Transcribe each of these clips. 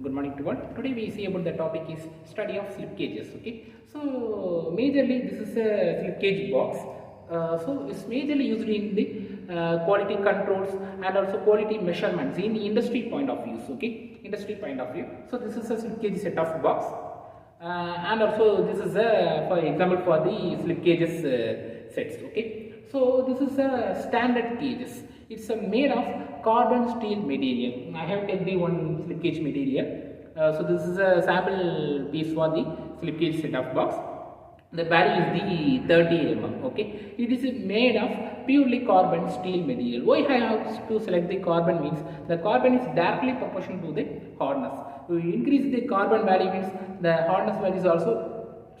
Good morning to all. Today we see about the topic is study of slip gauges. Okay, so majorly this is a slip gauge box. So it's majorly used in the quality controls and also quality measurements in the industry point of view. Okay, industry point of view. So this is a slip gauge set of box, and also this is a for example for the slip gauges sets. Okay, so this is a standard gauges. It's made of carbon steel material. I have taken the one slip gauge material. So this is a sample piece for the slip gauge set of box. The value is the 30 mm. Okay, it is made of purely carbon steel material. Why I have to select the carbon means the carbon is directly proportional to the hardness. To increase the carbon value means the hardness value is also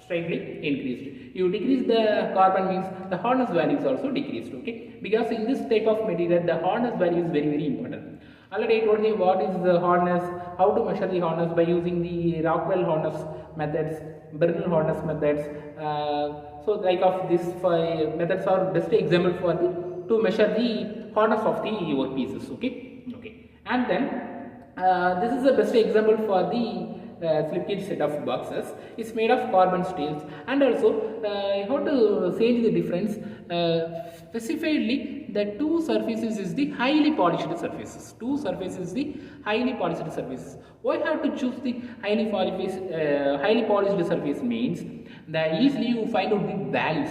straightly increased. You decrease the carbon means the hardness value is also decreased. Okay, because in this type of material the hardness value is very important. Already I told you what is the hardness, how to measure the hardness by using the Rockwell hardness methods, Bernal hardness methods. So like of these five methods are best example for the to measure the hardness of the workpieces. Okay, and then this is the best example for the slip gauge set of boxes. It's made of carbon steels, and also how to change the difference. Specifically, the two surfaces is the highly polished surfaces. Two surfaces is the highly polished surfaces. Why have to choose the highly polished surface means that easily you find out the values.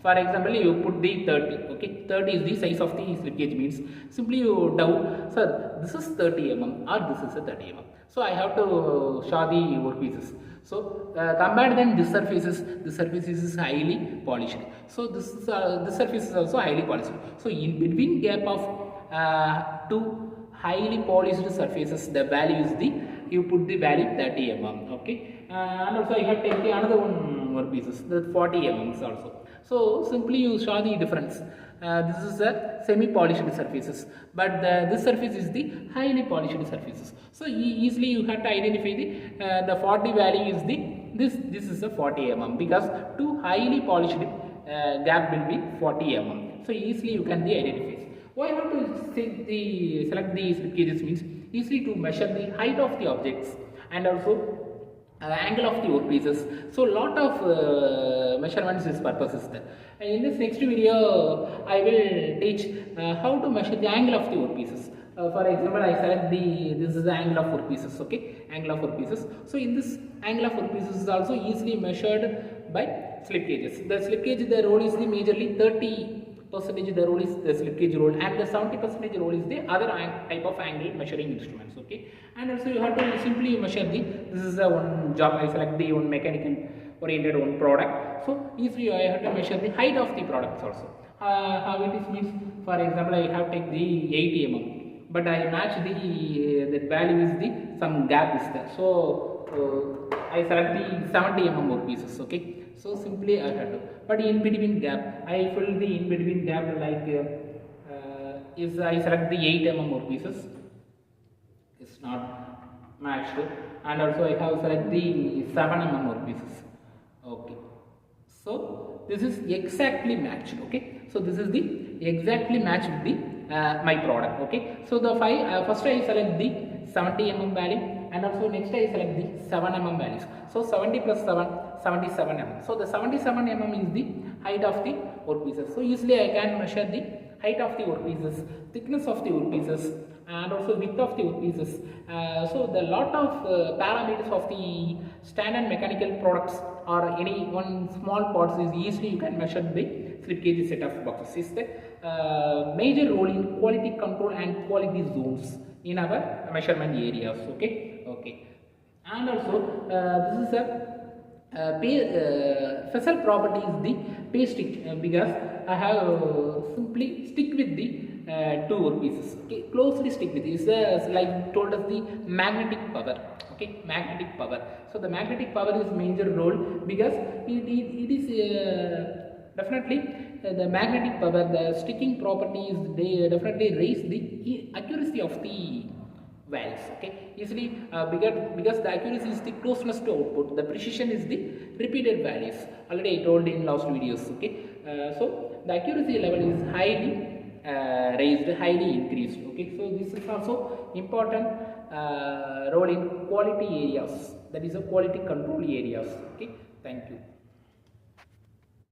For example, you put the 30. Okay, 30 is the size of the slip gauge means simply you doubt, sir, this is 30 mm or this is a 30 mm. So I have to show the workpieces. So compared then this surface is highly polished. So this surface is also highly polished. So in between gap of two highly polished surfaces, the value is the you put the value 30 mm. Okay, and also I have taken another one workpieces, the 40 mm also. So simply you show the difference. This is a semi-polished surfaces, but this surface is the highly polished surfaces. So easily you have to identify the 40 value is the this is a 40 mm because two highly polished gap will be 40 mm. So easily you can identify. Why have to select the slip gauges means easily to measure the height of the objects and also angle of the workpieces. So lot of measurements is purposes there. And in this next video I will teach how to measure the angle of the workpieces. For example, I select this is the angle of workpieces. Okay, angle of workpieces. So in this angle of workpieces is also easily measured by slip gauges. The slip gauge, the role is the majorly 30% the role is the slip gauge role, and the 70% role is the other type of angle measuring instruments. Okay, and also you have to simply measure this is the one job. I select the one mechanical oriented one product. So easily I have to measure the height of the products also. How it is means, for example, I have take the 80 mm, but I match the value is the some gap is there. So I select the 70 mm workpieces. Okay, so simply I have to, but in between gap I fill the in between gap like is I select the 8 mm workpieces. It's not matched, and also I have select the 7 mm workpieces. Okay, so this is exactly matched. Okay, so this is the exactly matched with the my product. Okay, so the first I select the 70 mm value, and also next I select the 7 mm values. So 70 plus 7, 77 mm. So the 77 mm is the height of the workpieces. So usually I can measure the height of the workpieces, thickness of the workpieces, and also width of the workpieces. So the lot of parameters of the standard mechanical products or any one small parts is easily you can measure the slip gauge set of boxes. Is the major role in quality control and quality zones in our measurement areas. Okay, and also this is a special property is the paste stick because I have simply stick with the two workpieces. Okay, closely stick with it. Is like told us the magnetic power. Okay, magnetic power. So the magnetic power is major role because it is definitely the magnetic power, the sticking properties, they definitely raise the accuracy of the values. Okay, easily because the accuracy is the closeness to output, the precision is the repeated values. Already I told in last videos. Okay, so the accuracy level is highly raised, highly increased. Okay, so this is also important role in quality areas, that is a quality control areas. Okay, thank you.